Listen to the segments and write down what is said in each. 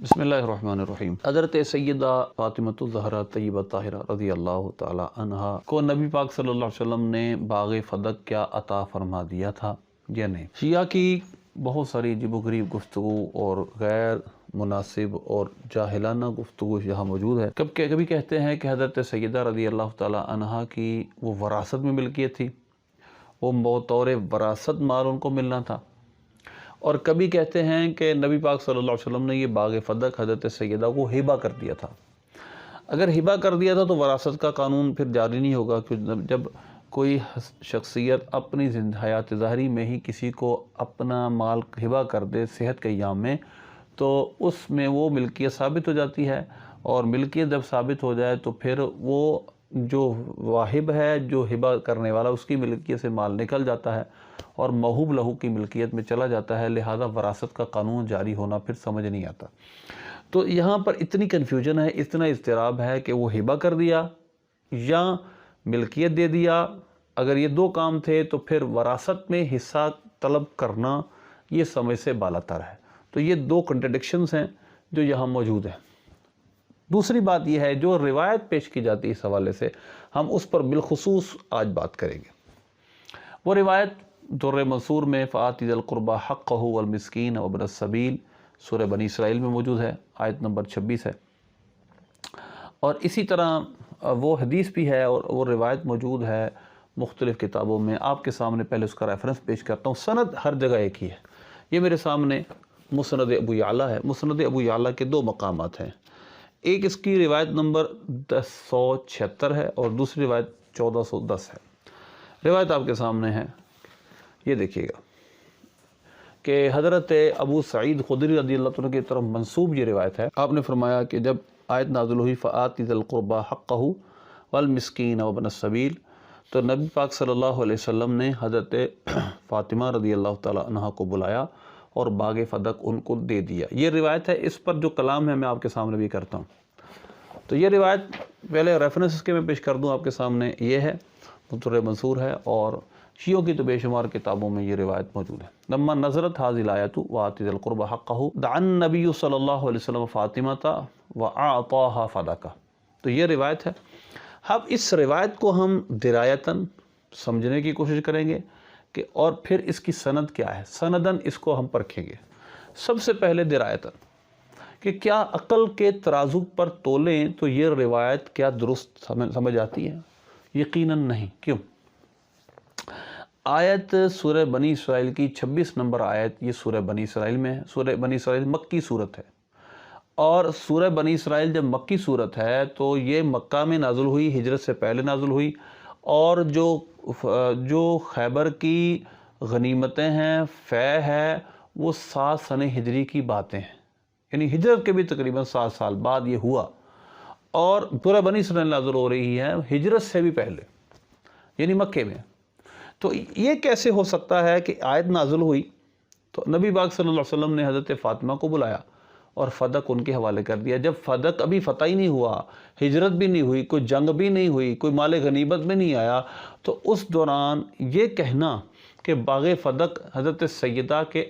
بسم اللہ الرحمن الرحیم۔ حضرت سیدہ فاطمۃ الزہرا طیبہ طاہرہ رضی اللہ تعالی عنہا کو نبی پاک صلی اللہ علیہ وسلم نے باغ فدق کیا عطا فرما دیا تھا یا نہیں؟ شیعہ کی بہت ساری عجیب و غریب گفتگو اور غیر مناسب اور جاہلانہ گفتگو یہاں موجود ہے۔ کبھی کہتے ہیں کہ حضرت سیدہ رضی اللہ تعالی عنہا کی وہ وراثت میں ملکیت تھی، وہ بطور وراثت مال ان کو ملنا تھا، اور کبھی کہتے ہیں کہ نبی پاک صلی اللہ علیہ وسلم نے یہ باغ فدق حضرت سیدہ کو ہبہ کر دیا تھا۔ اگر ہبہ کر دیا تھا تو وراثت کا قانون پھر جاری نہیں ہوگا، کیونکہ جب کوئی شخصیت اپنی حیات ظاہری میں ہی کسی کو اپنا مال ہبہ کر دے صحت کے ایام میں، تو اس میں وہ ملکیت ثابت ہو جاتی ہے، اور ملکیت جب ثابت ہو جائے تو پھر وہ جو واہب ہے، جو ہبہ کرنے والا، اس کی ملکیت سے مال نکل جاتا ہے اور موہوب لہو کی ملکیت میں چلا جاتا ہے، لہذا وراثت کا قانون جاری ہونا پھر سمجھ نہیں آتا۔ تو یہاں پر اتنی کنفیوژن ہے، اتنا اضطراب ہے کہ وہ ہبہ کر دیا یا ملکیت دے دیا۔ اگر یہ دو کام تھے تو پھر وراثت میں حصہ طلب کرنا یہ سمجھ سے بالاتر ہے۔ تو یہ دو کنٹرڈکشنز ہیں جو یہاں موجود ہیں۔ دوسری بات یہ ہے جو روایت پیش کی جاتی ہے اس حوالے سے، ہم اس پر بالخصوص آج بات کریں گے۔ وہ روایت در منصور میں فآت ذی القربى حقہ والمسکین وابن السبیل سورہ بنی اسرائیل میں موجود ہے، آیت نمبر 26 ہے، اور اسی طرح وہ حدیث بھی ہے اور وہ روایت موجود ہے مختلف کتابوں میں۔ آپ کے سامنے پہلے اس کا ریفرنس پیش کرتا ہوں۔ سند ہر جگہ ایک ہی ہے۔ یہ میرے سامنے مسند ابو یعلیٰ ہے۔ مسند ابو یعلیٰ کے دو مقامات ہیں، ایک اس کی روایت نمبر 1076 ہے اور دوسری روایت 1410 ہے۔ روایت آپ کے سامنے ہے، یہ دیکھیے گا کہ حضرت ابو سعید خدری رضی اللہ عنہ کی طرف منسوب یہ روایت ہے۔ آپ نے فرمایا کہ جب آیت نازل ہوئی فآت ذی القربى حقہ والمسکین وابن السبیل، تو نبی پاک صلی اللہ علیہ وسلم نے حضرت فاطمہ رضی اللہ تعالی عنہ کو بلایا اور باغ فدق ان کو دے دیا۔ یہ روایت ہے، اس پر جو کلام ہے میں آپ کے سامنے بھی کرتا ہوں۔ تو یہ روایت پہلے ریفرنس اس کے میں پیش کر دوں آپ کے سامنے، یہ ہے در منصور ہے، اور شیعوں کی تو بے شمار کتابوں میں یہ روایت موجود ہے۔ لما نزلت هذه الآیۃ وآت ذی القربى حقہ دعا النبی صلی اللہ علیہ وسلم فاطمۃ وأعطاها فدقہ۔ تو یہ روایت ہے۔ اب اس روایت کو ہم درایتاً سمجھنے کی کوشش کریں گے کہ اور پھر اس کی سند کیا ہے، سنداً اس کو ہم پرکھیں گے۔ سب سے پہلے درایتاً کہ کیا عقل کے ترازو پر تولیں تو یہ روایت کیا درست سمجھ آتی ہے؟ یقیناً نہیں۔ کیوں؟ آیت سورہ بنی اسرائیل کی 26 نمبر آیت، یہ سورہ بنی اسرائیل میں ہے۔ سورہ بنی اسرائیل مکی صورت ہے، اور سورہ بنی اسرائیل جب مکی صورت ہے تو یہ مکہ میں نازل ہوئی، ہجرت سے پہلے نازل ہوئی، اور جو خیبر کی غنیمتیں ہیں، فے ہے، وہ 7 سنہ ہجری کی باتیں ہیں، یعنی ہجرت کے بھی تقریباً 7 سال بعد یہ ہوا، اور سورہ بنی اسرائیل نازل ہو رہی ہے ہجرت سے بھی پہلے، یعنی مکے میں۔ تو یہ کیسے ہو سکتا ہے کہ آیت نازل ہوئی تو نبی پاک صلی اللہ علیہ وسلم نے حضرت فاطمہ کو بلایا اور فدق ان کے حوالے کر دیا، جب فدق ابھی فتح ہی نہیں ہوا، ہجرت بھی نہیں ہوئی، کوئی جنگ بھی نہیں ہوئی، کوئی مال غنیمت میں نہیں آیا، تو اس دوران یہ کہنا کہ باغ فدق حضرت سیدہ کے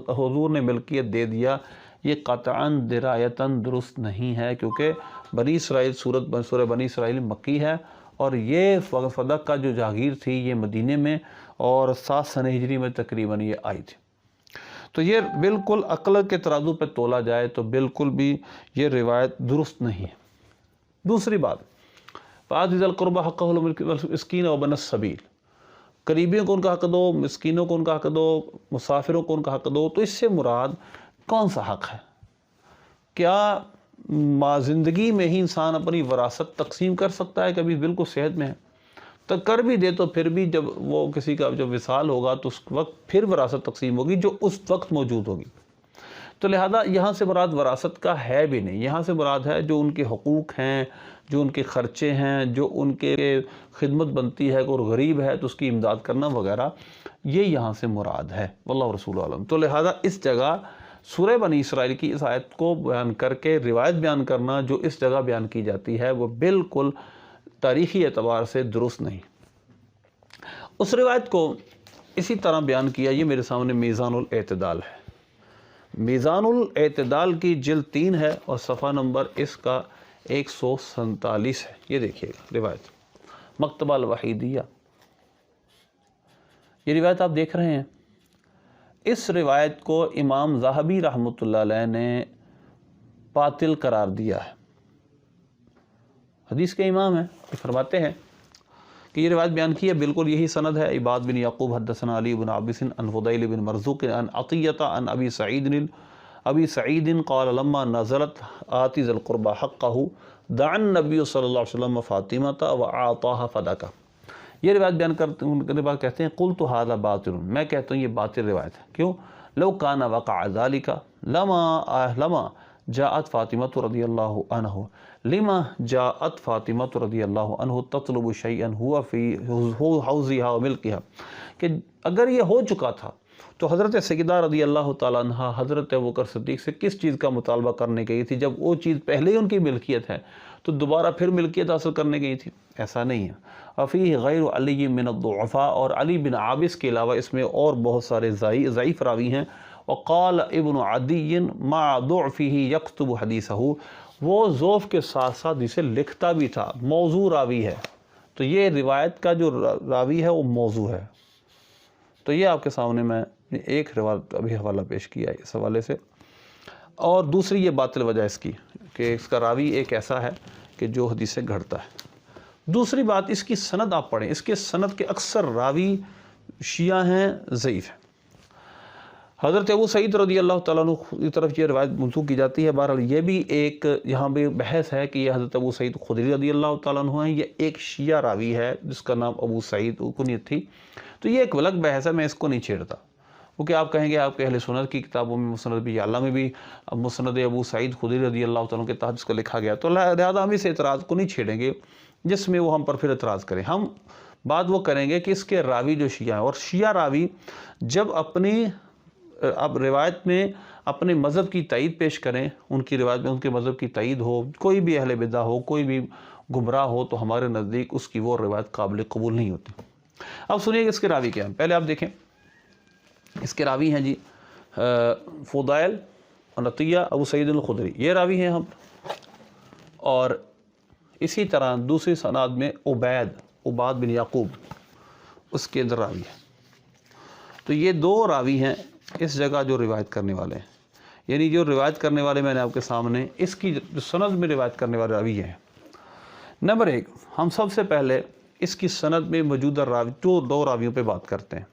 حضور نے ملکیت دے دیا، یہ قطعاً درایتاً درست نہیں ہے، کیونکہ بنی اسرائیل سورہ بنی اسرائیل مکی ہے، اور یہ فدق کا جو جاگیر تھی یہ مدینے میں، اور 7 سنہ ہجری میں تقریباً یہ آئی تھی۔ تو یہ بالکل عقل کے ترازو پہ تولا جائے تو بالکل بھی یہ روایت درست نہیں ہے۔ دوسری بات، فآت ذی القربى حقہ والمسکین وابن السبیل، قریبیوں کو ان کا حق دو، مسکینوں کو ان کا حق دو، مسافروں کو ان کا حق دو۔ تو اس سے مراد کون سا حق ہے؟ کیا زندگی میں ہی انسان اپنی وراثت تقسیم کر سکتا ہے؟ کبھی بالکل صحت میں ہے تو کر بھی دے، تو پھر بھی جب وہ کسی کا جب وصال ہوگا تو اس وقت پھر وراثت تقسیم ہوگی جو اس وقت موجود ہوگی۔ تو لہذا یہاں سے مراد وراثت کا ہے بھی نہیں، یہاں سے مراد ہے جو ان کے حقوق ہیں، جو ان کے خرچے ہیں، جو ان کے خدمت بنتی ہے، کوئی غریب ہے تو اس کی امداد کرنا وغیرہ، یہ یہاں سے مراد ہے، واللہ رسول عالم۔ تو لہذا اس جگہ سورہ بنی اسرائیل کی اس آیت کو بیان کر کے روایت بیان کرنا جو اس جگہ بیان کی جاتی ہے وہ بالکل تاریخی اعتبار سے درست نہیں۔ اس روایت کو اسی طرح بیان کیا، یہ میرے سامنے میزان الاعتدال ہے۔ میزان الاعتدال کی جلد 3 ہے اور صفحہ نمبر اس کا 147 ہے. یہ دیکھیے گا روایت مکتبہ الوحیدیہ. یہ روایت آپ دیکھ رہے ہیں. اس روایت کو امام ذہبی رحمۃ اللہ علیہ نے باطل قرار دیا ہے. حدیث کے امام ہیں، فرماتے ہیں کہ یہ روایت بیان کی ہے، بالکل یہی سند ہے. عباد بن یعقوب حدثنا علی بن عابس عن فضیل بن مرزوق عن عطیہ عن ابی سعید قال لما نزلت آتی ذی القربى حقہ دعا النبی صلی اللہ علیہ وسلم فاطمۃ وأعطاها فدکہ. یہ روایت بیان کرنے بعد کہتے ہیں قلت ھذا باطل، میں کہتا ہوں یہ باطل روایت ہے. کیوں؟ لو کان وقع ذلك لما جاءت فاطمۃ رضی اللہ عنہ لما جاءت فاطمۃ رضی اللہ عنہ تطلب شیئا هو فی حوضها وملکها، کہ اگر یہ ہو چکا تھا تو حضرت سیدہ رضی اللہ تعالیٰ عنہ حضرت ابوبکر صدیق سے کس چیز کا مطالبہ کرنے گئی تھی؟ جب وہ چیز پہلے ہی ان کی ملکیت ہے تو دوبارہ پھر ملکیت حاصل کرنے گئی تھی؟ ایسا نہیں ہے. وفیہ غیر علی من الضعفاء، اور علی بن عابس کے علاوہ اس میں اور بہت سارے ضعیف راوی ہیں. وقال ابن عدی مع ضعفہ یکتب حدیثہ، وہ ضعف کے ساتھ ساتھ اسے لکھتا بھی تھا، موضوع راوی ہے. تو یہ روایت کا جو راوی ہے وہ موضوع ہے. تو یہ آپ کے سامنے میں ایک روایت ابھی حوالہ پیش کیا ہے اس حوالے سے. اور دوسری یہ باطل وجہ اس کی کہ اس کا راوی ایک ایسا ہے کہ جو حدیث سے گھڑتا ہے. دوسری بات، اس کی سند آپ پڑھیں، اس کے سند کے اکثر راوی شیعہ ہیں، ضعیف ہیں. حضرت ابو سعید رضی اللہ تعالیٰ عنہ کی طرف یہ روایت منسوخ کی جاتی ہے. بہرحال یہ بھی ایک یہاں بھی بحث ہے کہ یہ حضرت ابو سعید خدری رضی اللہ تعالیٰ عنہ ہیں، یہ ایک شیعہ راوی ہے جس کا نام ابو سعید کنیت تھی. تو یہ ایک الگ بحث ہے، میں اس کو نہیں چھیڑتا، کیونکہ آپ کہیں گے آپ کے اہل سنت کی کتابوں میں مسند بھی اعلیٰ میں بھی مسند ابو سعید خدری رضی اللہ تعالیٰ عنہ کے تحت اس کو لکھا گیا، تو لہذا ہم اس اعتراض کو نہیں چھیڑیں گے جس میں وہ ہم پر پھر اعتراض کریں. ہم بات وہ کریں گے کہ اس کے راوی جو شیعہ ہیں، اور شیعہ راوی جب اپنی اب روایت میں اپنے مذہب کی تائید پیش کریں، ان کی روایت میں ان کے مذہب کی تائید ہو، کوئی بھی اہل بدعہ ہو، کوئی بھی گمراہ ہو، تو ہمارے نزدیک اس کی وہ روایت قابل قبول نہیں ہوتی. اب سنیے کہ اس کے راوی کیا ہیں. پہلے آپ دیکھیں اس کے راوی ہیں جی فضیل عطیہ ابو سعید الخدری، یہ راوی ہیں ہم. اور اسی طرح دوسری سند میں عباد بن یعقوب، اس کے اندر راوی ہے. تو یہ دو راوی ہیں اس جگہ جو روایت کرنے والے ہیں، یعنی جو روایت کرنے والے میں نے آپ کے سامنے اس کی جو سند میں روایت کرنے والے راوی ہیں. نمبر 1، ہم سب سے پہلے اس کی سند میں موجودہ راوی دو راویوں پہ بات کرتے ہیں.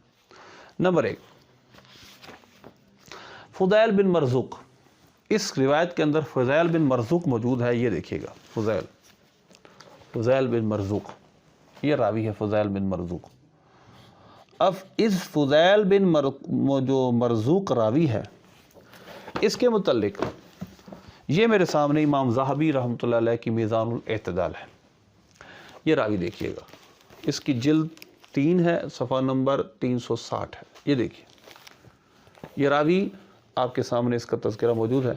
نمبر 1، فضیل بن مرزوق. اس روایت کے اندر فضیل بن مرزوق موجود ہے. یہ دیکھیے گا فضیل بن مرزوق، یہ راوی ہے فضیل بن مرزوق. اب اس فضیل بن جو مرزوق راوی ہے، اس کے متعلق یہ میرے سامنے امام ذہبی رحمۃ اللہ علیہ کی میزان الاعتدال ہے. یہ راوی دیکھیے گا، اس کی جلد 3 ہے، صفحہ نمبر 360 ہے. یہ دیکھیے، یہ راوی آپ کے سامنے اس کا تذکرہ موجود ہے،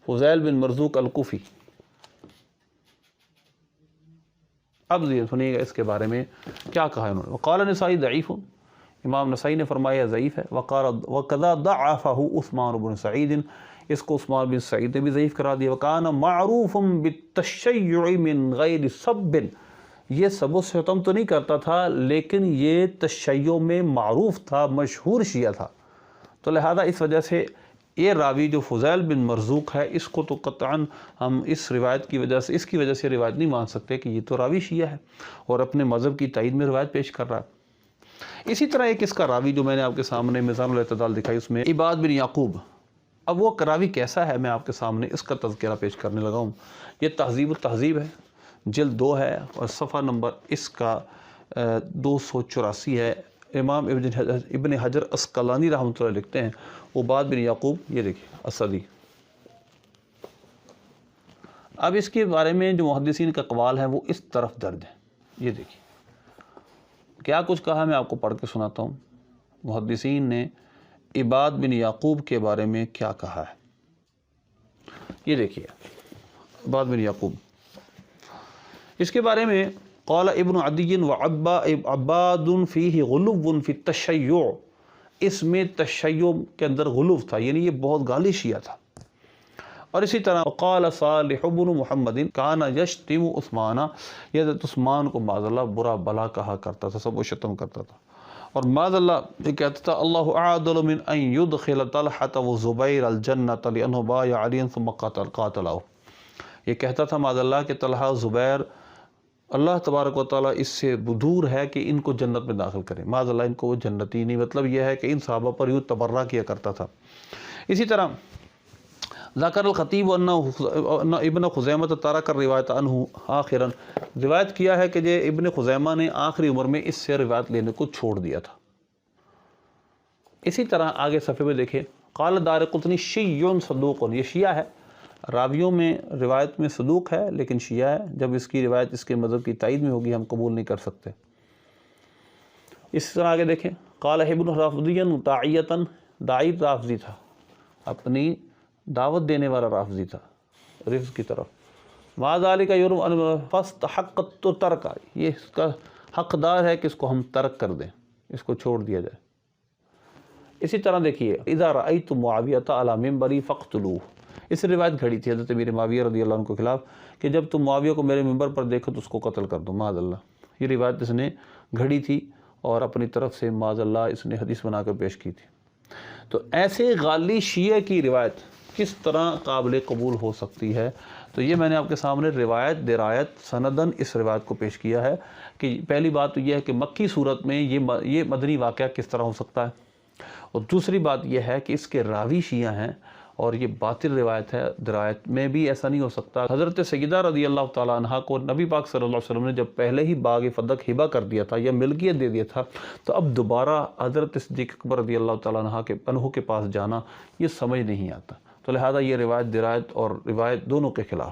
فضیل بن مرزوق الکوفی. اب سنیے گا اس کے بارے میں کیا کہا ہے انہوں نے. وقال نسائی ضعیف، امام نسائی نے فرمایا ضعیف ہے. وقذا ضعفہ عثمان بن سعید، اس کو عثمان بن سعید نے بھی ضعیف کرا دیا. وکان معروف بالتشیع من غیر سب، یہ سب و ستم تو نہیں کرتا تھا لیکن یہ تشیع میں معروف تھا، مشہور شیعہ تھا. تو لہذا اس وجہ سے یہ راوی جو فضیل بن مرزوق ہے، اس کو تو قطعاً ہم اس روایت کی وجہ سے، اس کی وجہ سے روایت نہیں مان سکتے کہ یہ تو راوی شیعہ ہے اور اپنے مذہب کی تائید میں روایت پیش کر رہا ہے. اسی طرح ایک اس کا راوی جو میں نے آپ کے سامنے میزان الاعتدال دکھائی، اس میں عباد بن یعقوب. اب وہ راوی کیسا ہے، میں آپ کے سامنے اس کا تذکرہ پیش کرنے لگا ہوں. یہ تہذیب التہذیب ہے، جلد 2 ہے اور صفحہ نمبر اس کا 284 ہے. امام ابن حجر عسقلانی رحمۃ اللہ لکھتے ہیں عباد بن یعقوب، یہ دیکھیں اسدی. اب اس کے بارے میں جو محدثین کا اقوال ہے وہ اس طرف درج ہے. یہ دیکھیں کیا کچھ کہا، میں آپ کو پڑھ کے سناتا ہوں. محدثین نے عباد بن یعقوب کے بارے میں کیا کہا ہے. یہ دیکھیے عباد بن یعقوب، اس کے بارے میں قال ابن عدی وعباد فیہ غلو فی التشیع اس میں تشیع کے اندر غلوف تھا، یعنی یہ بہت غالی شیعہ تھا۔ اور اسی طرح قال صالح بن محمد کان یشتم عثمان، یہ حضرت عثمان کو معاذ اللہ برا بلا کہا کرتا تھا، سب کو شتم کرتا تھا، اور معاذ اللہ یہ کہتا تھا اللہ اعدل من ان يدخل طلحة وزبیر الجنۃ لانه بايع عليا ثم قاتله، یہ کہتا تھا معاذ اللہ کہ طلحہ و زبیر اللہ تبارک و تعالیٰ اس سے دور ہے کہ ان کو جنت میں داخل کریں، معاذ اللہ ان کو وہ جنتی نہیں، مطلب یہ ہے کہ ان صحابہ پر یوں تبرہ کیا کرتا تھا۔ اسی طرح ذکر الخطیب ان ابن خزیمہ ترک الروایت عنہ آخرا، روایت کیا ہے کہ یہ ابن خزیمہ نے آخری عمر میں اس سے روایت لینے کو چھوڑ دیا تھا۔ اسی طرح آگے صفحے میں دیکھیں، قال دارقطنی شیع صدوق، یہ شیعہ ہے، راویوں میں روایت میں صدوق ہے لیکن شیعہ ہے، جب اس کی روایت اس کے مذہب کی تائید میں ہوگی ہم قبول نہیں کر سکتے۔ اس طرح آگے دیکھیں، قال ابن رافضی داعیۃ، داعی رافضی تھا، اپنی دعوت دینے والا رافضی تھا رفض کی طرف، مع ذالک یرم ان فاستحقت ترک، یہ اس کا حقدار ہے کہ اس کو ہم ترک کر دیں، اس کو چھوڑ دیا جائے۔ اسی طرح دیکھیے اذا رأیت معاویۃ علی منبری فاقتلوہ، اس روایت گھڑی تھی حضرت امیر معاویہ رضی اللہ عنہ کے خلاف کہ جب تم معاویہ کو میرے منبر پر دیکھو تو اس کو قتل کر دو، معاذ اللہ، یہ روایت اس نے گھڑی تھی اور اپنی طرف سے معاذ اللہ اس نے حدیث بنا کر پیش کی تھی۔ تو ایسے غالی شیعہ کی روایت کس طرح قابل قبول ہو سکتی ہے؟ تو یہ میں نے آپ کے سامنے روایت درایت سندن اس روایت کو پیش کیا ہے کہ پہلی بات تو یہ ہے کہ مکی صورت میں یہ مدنی واقعہ کس طرح ہو سکتا ہے، اور دوسری بات یہ ہے کہ اس کے راوی شیعہ ہیں اور یہ باطل روایت ہے، درایت میں بھی ایسا نہیں ہو سکتا۔ حضرت سیدہ رضی اللہ تعالیٰ عنہ کو نبی پاک صلی اللہ علیہ وسلم نے جب پہلے ہی باغ فدق ہبہ کر دیا تھا یا ملکیت دے دیا تھا، تو اب دوبارہ حضرت صدیق اکبر رضی اللہ تعالیٰ عنہ کے پاس جانا یہ سمجھ نہیں آتا، تو لہذا یہ روایت درایت اور روایت دونوں کے خلاف